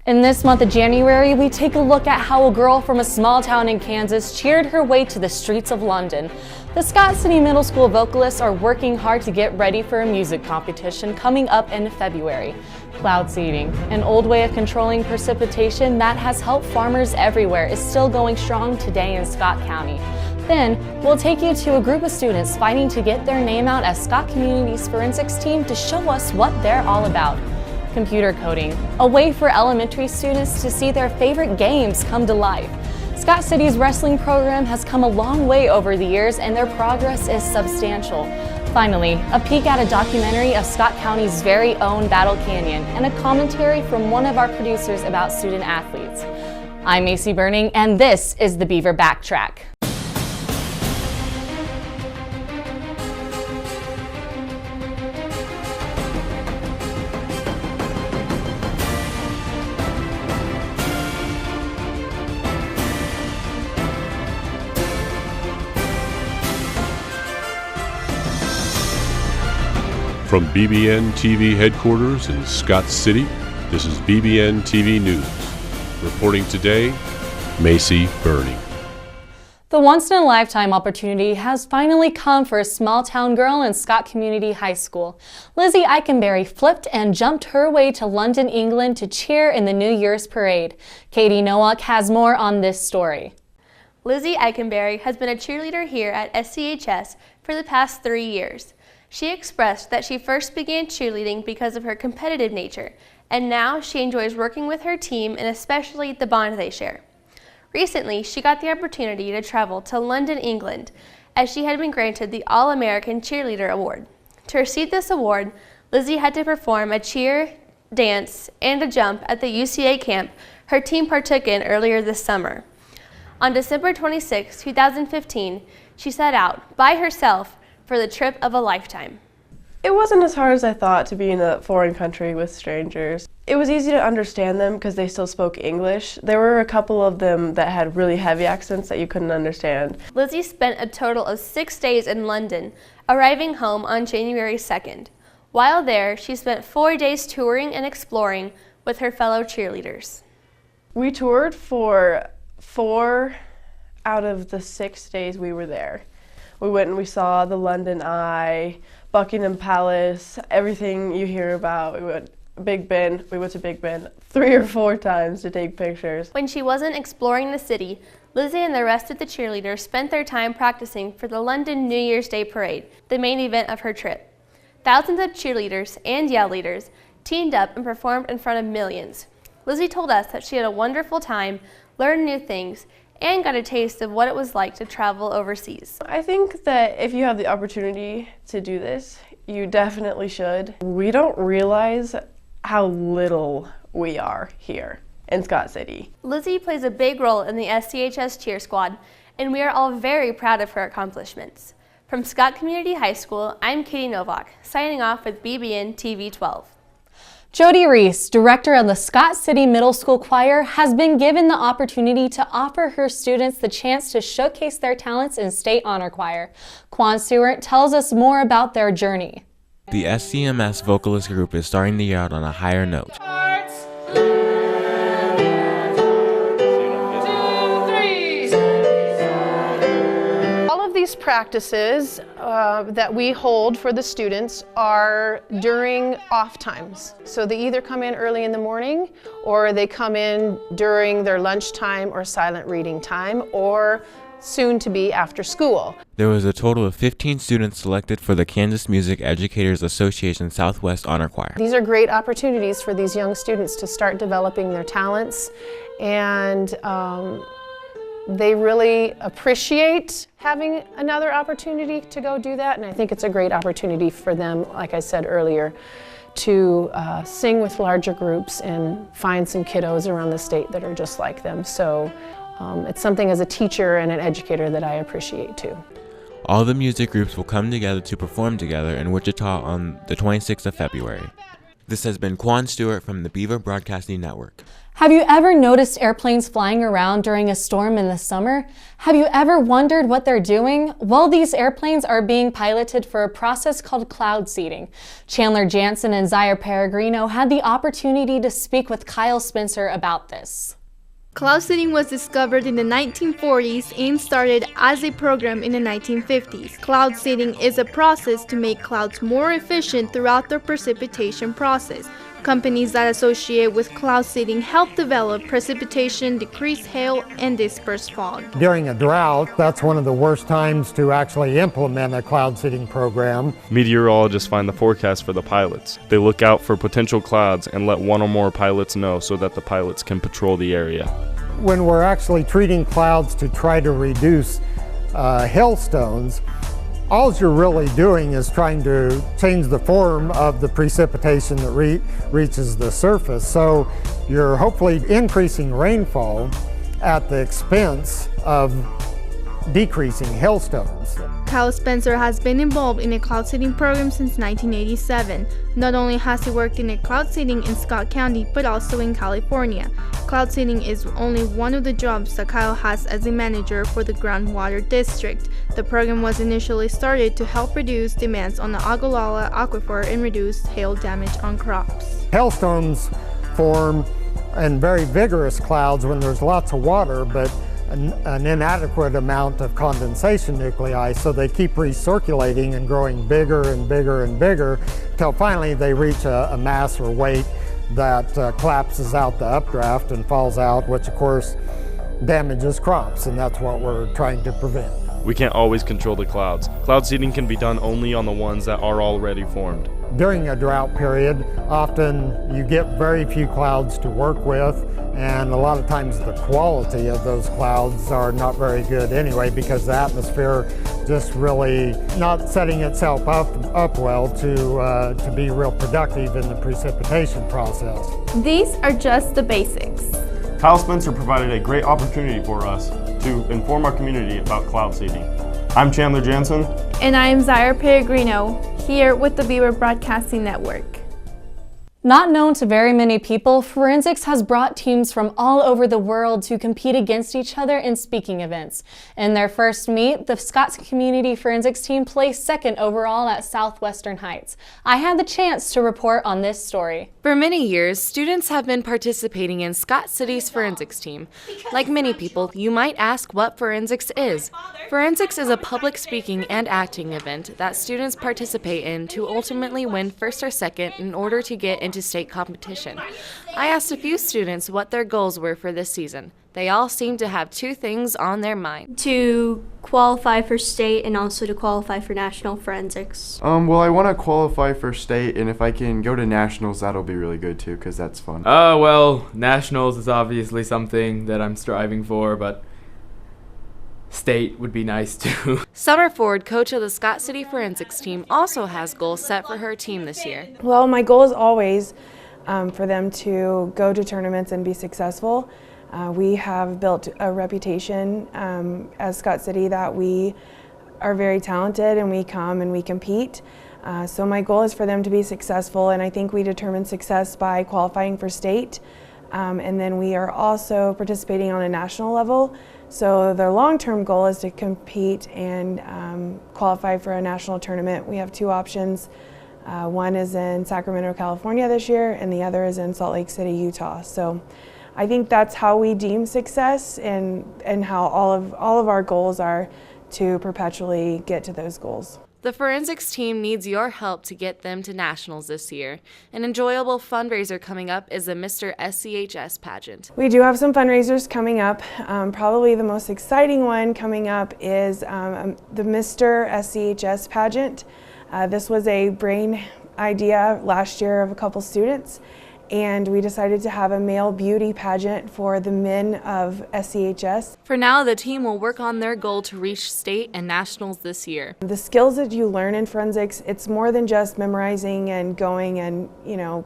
In this month of January, we take a look at how a girl from a small town in Kansas cheered her way to the streets of London. The Scott City Middle School vocalists are working hard to get ready for a music competition coming up in February. Cloud seeding, an old way of controlling precipitation that has helped farmers everywhere, is still going strong today in Scott County. Then, we'll take you to a group of students fighting to get their name out as Scott Community's forensics team to show us what they're all about. Computer coding, a way for elementary students to see their favorite games come to life. Scott City's wrestling program has come a long way over the years and their progress is substantial. Finally, a peek at a documentary of Scott County's very own Battle Canyon and a commentary from one of our producers about student athletes. I'm Macy Burning and this is the Beaver Backtrack. From BBN TV headquarters in Scott City, this is BBN TV News. Reporting today, Macy Burning. The once-in-a-lifetime opportunity has finally come for a small-town girl in Scott Community High School. Lizzie Eikenberry flipped and jumped her way to London, England to cheer in the New Year's parade. Katie Nowak has more on this story. Lizzie Eikenberry has been a cheerleader here at SCHS for the past 3 years. She expressed that she first began cheerleading because of her competitive nature, and now she enjoys working with her team and especially the bond they share. Recently, she got the opportunity to travel to London, England, as she had been granted the All-American Cheerleader Award. To receive this award, Lizzie had to perform a cheer, dance, and a jump at the UCA camp her team partook in earlier this summer. On December 26, 2015, she set out by herself for the trip of a lifetime. It wasn't as hard as I thought to be in a foreign country with strangers. It was easy to understand them because they still spoke English. There were a couple of them that had really heavy accents that you couldn't understand. Lizzie spent a total of 6 days in London, arriving home on January 2nd. While there, she spent 4 days touring and exploring with her fellow cheerleaders. We toured for 4 out of the 6 days we were there. We went and we saw the London Eye, Buckingham Palace, everything you hear about. We went to Big Ben 3 or 4 times to take pictures. When she wasn't exploring the city, Lizzie and the rest of the cheerleaders spent their time practicing for the London New Year's Day Parade, the main event of her trip. Thousands of cheerleaders and yell leaders teamed up and performed in front of millions. Lizzie told us that she had a wonderful time, learned new things, and got a taste of what it was like to travel overseas. I think that if you have the opportunity to do this, you definitely should. We don't realize how little we are here in Scott City. Lizzie plays a big role in the SCHS cheer squad, and we are all very proud of her accomplishments. From Scott Community High School, I'm Katie Nowak, signing off with BBN TV 12. Jody Reese, director of the Scott City Middle School Choir, has been given the opportunity to offer her students the chance to showcase their talents in State Honor Choir. Quan Stewart tells us more about their journey. The SCMS vocalist group is starting the year out on a higher note. These practices that we hold for the students are during off times. So they either come in early in the morning or they come in during their lunchtime or silent reading time or soon to be after school. There was a total of 15 students selected for the Kansas Music Educators Association Southwest Honor Choir. These are great opportunities for these young students to start developing their talents, and they really appreciate having another opportunity to go do that, and I think it's a great opportunity for them, like I said earlier, to sing with larger groups and find some kiddos around the state that are just like them. So it's something as a teacher and an educator that I appreciate too. All the music groups will come together to perform together in Wichita on the 26th of February. This has been Quan Stewart from the Beaver Broadcasting Network. Have you ever noticed airplanes flying around during a storm in the summer? Have you ever wondered what they're doing? Well, these airplanes are being piloted for a process called cloud seeding. Chandler Jansen and Zaire Peregrino had the opportunity to speak with Kyle Spencer about this. Cloud seeding was discovered in the 1940s and started as a program in the 1950s. Cloud seeding is a process to make clouds more efficient throughout the precipitation process. Companies that associate with cloud seeding help develop precipitation, decrease hail, and disperse fog. During a drought, that's one of the worst times to actually implement a cloud seeding program. Meteorologists find the forecast for the pilots. They look out for potential clouds and let one or more pilots know so that the pilots can patrol the area. When we're actually treating clouds to try to reduce hailstones, all you're really doing is trying to change the form of the precipitation that reaches the surface. So you're hopefully increasing rainfall at the expense of decreasing hailstones. Kyle Spencer has been involved in a cloud seeding program since 1987. Not only has he worked in a cloud seeding in Scott County, but also in California. Cloud seeding is only one of the jobs that Kyle has as a manager for the groundwater district. The program was initially started to help reduce demands on the Ogallala Aquifer and reduce hail damage on crops. Hailstones form in very vigorous clouds when there's lots of water, but an inadequate amount of condensation nuclei, so they keep recirculating and growing bigger and bigger and bigger until finally they reach a mass or weight that collapses out the updraft and falls out, which of course damages crops, and that's what we're trying to prevent. We can't always control the clouds. Cloud seeding can be done only on the ones that are already formed. During a drought period, often you get very few clouds to work with, and a lot of times the quality of those clouds are not very good anyway, because the atmosphere just really not setting itself up well to be real productive in the precipitation process. These are just the basics. Kyle Spencer provided a great opportunity for us to inform our community about cloud seeding. I'm Chandler Jansen. And I am Zaire Peregrino, here with the Beaver Broadcasting Network. Not known to very many people, forensics has brought teams from all over the world to compete against each other in speaking events. In their first meet, the Scotts Community Forensics team placed second overall at Southwestern Heights. I had the chance to report on this story. For many years, students have been participating in Scott City's forensics team. Like many people, you might ask what forensics is. Forensics is a public speaking and acting event that students participate in to ultimately win first or second in order to get into state competition. I asked a few students what their goals were for this season. They all seemed to have two things on their mind. To qualify for state and also to qualify for national forensics. Well, I want to qualify for state, and if I can go to nationals, that'll be really good too, because that's fun. Well, nationals is obviously something that I'm striving for, but state would be nice too. Summer Ford, coach of the Scott City Forensics team, also has goals set for her team this year. Well, my goal is always for them to go to tournaments and be successful. We have built a reputation as Scott City that we are very talented and we come and we compete. So my goal is for them to be successful, and I think we determine success by qualifying for state. And then we are also participating on a national level. So their long-term goal is to compete and qualify for a national tournament. We have two options. One is in Sacramento, California this year, and the other is in Salt Lake City, Utah. So I think that's how we deem success, and how all of our goals are to perpetually get to those goals. The forensics team needs your help to get them to nationals this year. An enjoyable fundraiser coming up is the Mr. SCHS pageant. We do have some fundraisers coming up. Probably the most exciting one coming up is the Mr. SCHS pageant. This was a brain idea last year of a couple students, and we decided to have a male beauty pageant for the men of SCHS. For now, the team will work on their goal to reach state and nationals this year. The skills that you learn in forensics, it's more than just memorizing and going and,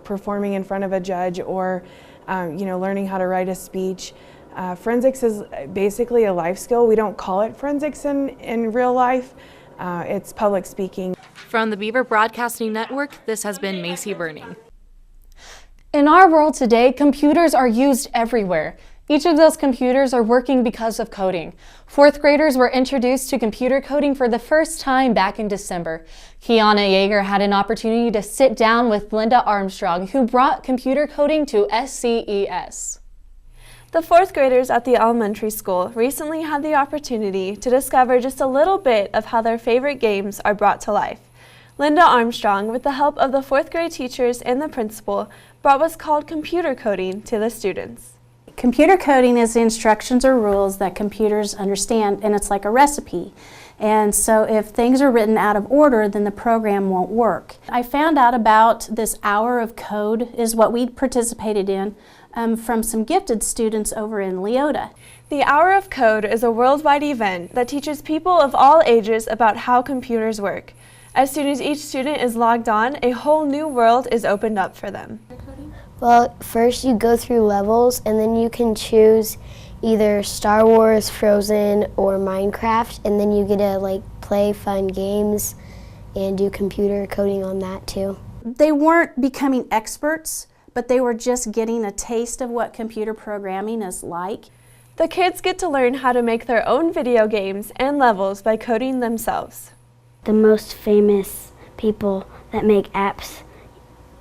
performing in front of a judge or, learning how to write a speech. Forensics is basically a life skill. We don't call it forensics in real life. It's public speaking. From the Beaver Broadcasting Network, this has been Macy Burning. In our world today, computers are used everywhere. Each of those computers are working because of coding. Fourth graders were introduced to computer coding for the first time back in December. Kiana Yeager had an opportunity to sit down with Linda Armstrong, who brought computer coding to SCES. The fourth graders at the elementary school recently had the opportunity to discover just a little bit of how their favorite games are brought to life. Linda Armstrong, with the help of the fourth grade teachers and the principal, brought what's called computer coding to the students. Computer coding is the instructions or rules that computers understand, and it's like a recipe. And so if things are written out of order, then the program won't work. I found out about this hour of code is what we participated in from some gifted students over in Leota. The Hour of Code is a worldwide event that teaches people of all ages about how computers work. As soon as each student is logged on, a whole new world is opened up for them. Well, first you go through levels and then you can choose either Star Wars, Frozen, or Minecraft, and then you get to play fun games and do computer coding on that too. They weren't becoming experts, but they were just getting a taste of what computer programming is like. The kids get to learn how to make their own video games and levels by coding themselves. The most famous people that make apps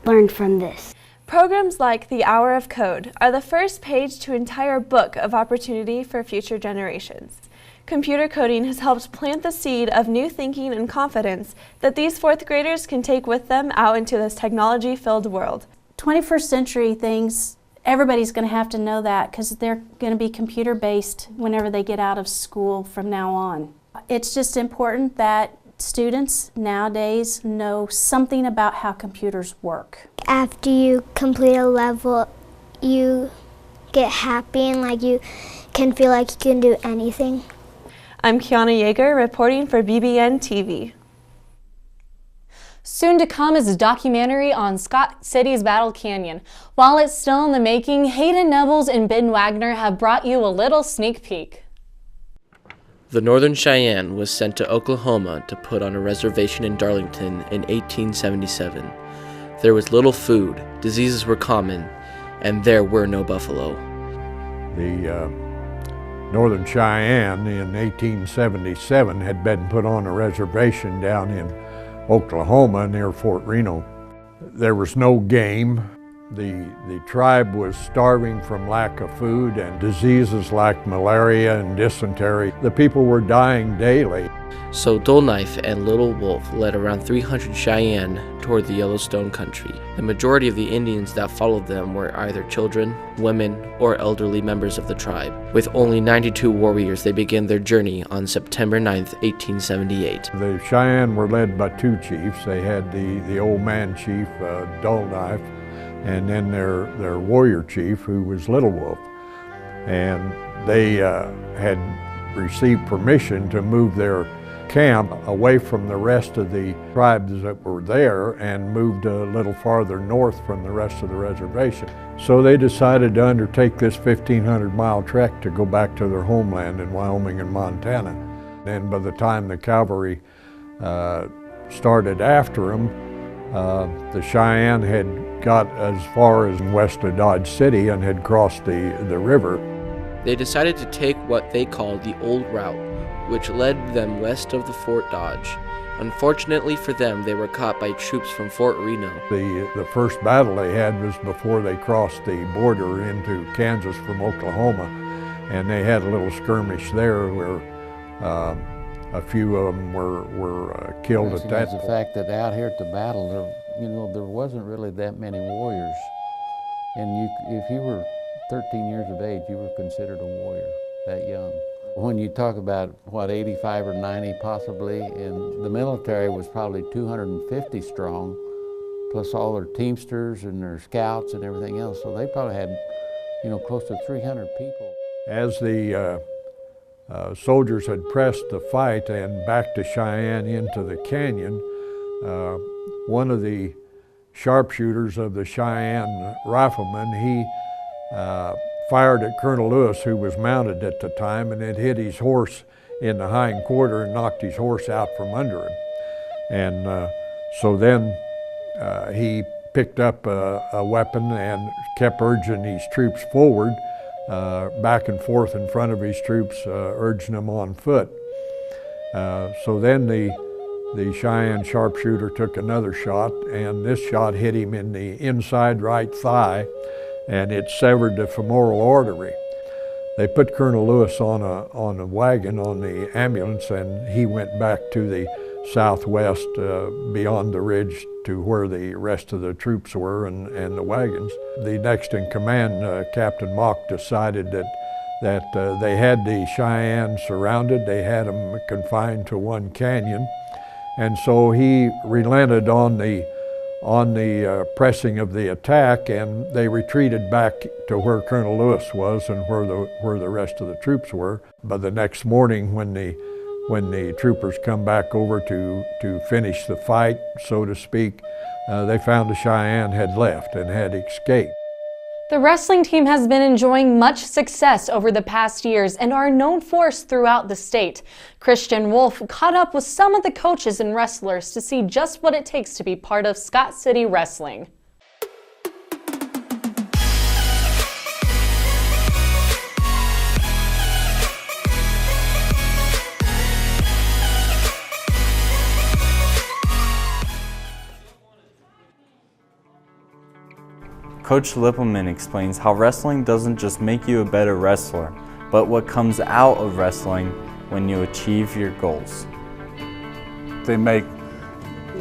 learn from this. Programs like the Hour of Code are the first page to an entire book of opportunity for future generations. Computer coding has helped plant the seed of new thinking and confidence that these fourth graders can take with them out into this technology-filled world. 21st century things, everybody's going to have to know that because they're going to be computer-based whenever they get out of school from now on. It's just important that students nowadays know something about how computers work. After you complete a level, you get happy and you can feel like you can do anything. I'm Kiana Yeager reporting for BBN TV. Soon to come is a documentary on Scott City's Battle Canyon. While it's still in the making, Hayden Nevels and Ben Wagner have brought you a little sneak peek. The Northern Cheyenne was sent to Oklahoma to put on a reservation in Darlington in 1877. There was little food, diseases were common, and there were no buffalo. The Northern Cheyenne in 1877 had been put on a reservation down in Oklahoma near Fort Reno. There was no game. The tribe was starving from lack of food and diseases like malaria and dysentery. The people were dying daily. So Dull Knife and Little Wolf led around 300 Cheyenne toward the Yellowstone country. The majority of the Indians that followed them were either children, women, or elderly members of the tribe. With only 92 warriors, they began their journey on September 9th, 1878. The Cheyenne were led by two chiefs. They had the old man chief, Dull Knife, and then their warrior chief, who was Little Wolf. And they had received permission to move their camp away from the rest of the tribes that were there and moved a little farther north from the rest of the reservation. So they decided to undertake this 1,500-mile trek to go back to their homeland in Wyoming and Montana. And by the time the cavalry started after them, the Cheyenne had got as far as west of Dodge City and had crossed the river. They decided to take what they called the Old Route, which led them west of the Fort Dodge. Unfortunately for them, they were caught by troops from Fort Reno. The first battle they had was before they crossed the border into Kansas from Oklahoma, and they had a little skirmish there where a few of them were killed at that point. The fact that out here at the battle, there wasn't really that many warriors, and if you were 13 years of age, you were considered a warrior that young. When you talk about, 85 or 90 possibly, and the military was probably 250 strong, plus all their teamsters and their scouts and everything else, so they probably had, close to 300 people. As the soldiers had pressed the fight and backed the Cheyenne into the canyon, one of the sharpshooters of the Cheyenne riflemen, he fired at Colonel Lewis, who was mounted at the time, and it hit his horse in the hind quarter and knocked his horse out from under him. And so then he picked up a weapon and kept urging these troops forward, back and forth in front of his troops, urging them on foot. So then the Cheyenne sharpshooter took another shot, and this shot hit him in the inside right thigh, and it severed the femoral artery. They put Colonel Lewis on a wagon on the ambulance, and he went back to the southwest beyond the ridge to where the rest of the troops were and the wagons. The next in command, Captain Mock, decided that they had the Cheyenne surrounded. They had them confined to one canyon, and so he relented on the pressing of the attack, and they retreated back to where Colonel Lewis was and where the rest of the troops were. But the next morning, when the troopers come back over to finish the fight, so to speak, they found the Cheyenne had left and had escaped. The wrestling team has been enjoying much success over the past years and are a known force throughout the state. Christian Wolf caught up with some of the coaches and wrestlers to see just what it takes to be part of Scott City Wrestling. Coach Lippelman explains how wrestling doesn't just make you a better wrestler, but what comes out of wrestling when you achieve your goals. They make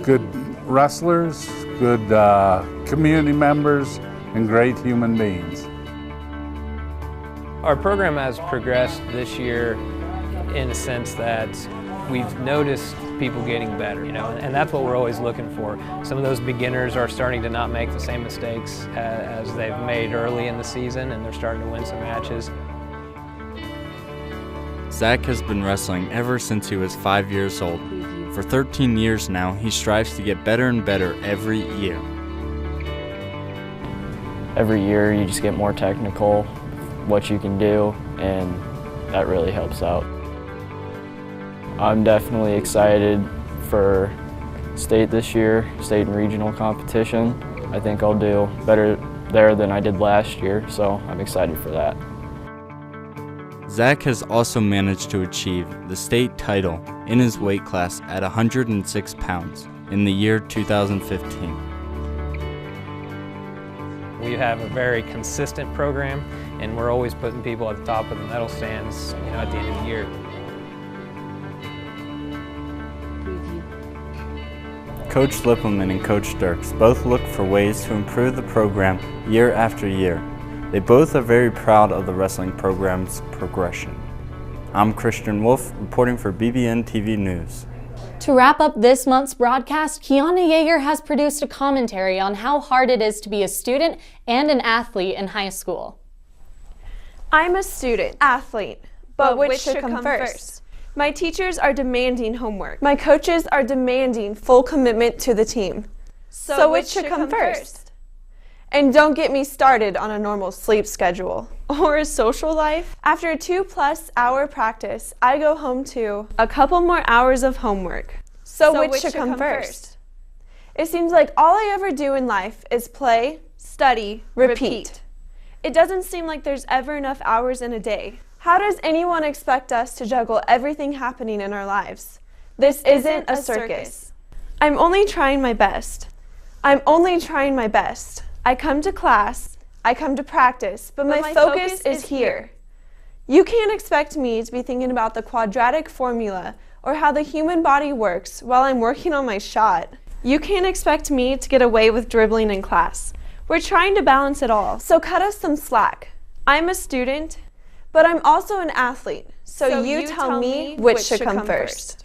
good wrestlers, good community members, and great human beings. Our program has progressed this year in a sense that we've noticed people getting better, and that's what we're always looking for. Some of those beginners are starting to not make the same mistakes as they've made early in the season, and they're starting to win some matches. Zach has been wrestling ever since he was 5 years old. For 13 years now, he strives to get better and better every year. Every year you just get more technical, what you can do, and that really helps out. I'm definitely excited for state this year, state and regional competition. I think I'll do better there than I did last year, so I'm excited for that. Zach has also managed to achieve the state title in his weight class at 106 pounds in the year 2015. We have a very consistent program, and we're always putting people at the top of the medal stands, at the end of the year. Coach Lippelman and Coach Dirks both look for ways to improve the program year after year. They both are very proud of the wrestling program's progression. I'm Christian Wolf, reporting for BBN TV News. To wrap up this month's broadcast, Kiana Yeager has produced a commentary on how hard it is to be a student and an athlete in high school. I'm a student, athlete, but which should come first? My teachers are demanding homework. My coaches are demanding full commitment to the team. So which should come first? And don't get me started on a normal sleep schedule or a social life. After a 2+ hour practice, I go home to a couple more hours of homework. So which should come first? It seems like all I ever do in life is play, study, repeat. It doesn't seem like there's ever enough hours in a day. How does anyone expect us to juggle everything happening in our lives? This isn't a circus. I'm only trying my best. I'm only trying my best. I come to class, I come to practice, but my focus is here. You can't expect me to be thinking about the quadratic formula or how the human body works while I'm working on my shot. You can't expect me to get away with dribbling in class. We're trying to balance it all, so cut us some slack. I'm a student, but I'm also an athlete, so you tell me which should come first.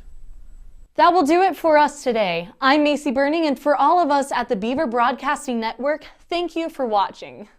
That will do it for us today. I'm Macy Burning, and for all of us at the Beaver Broadcasting Network, thank you for watching.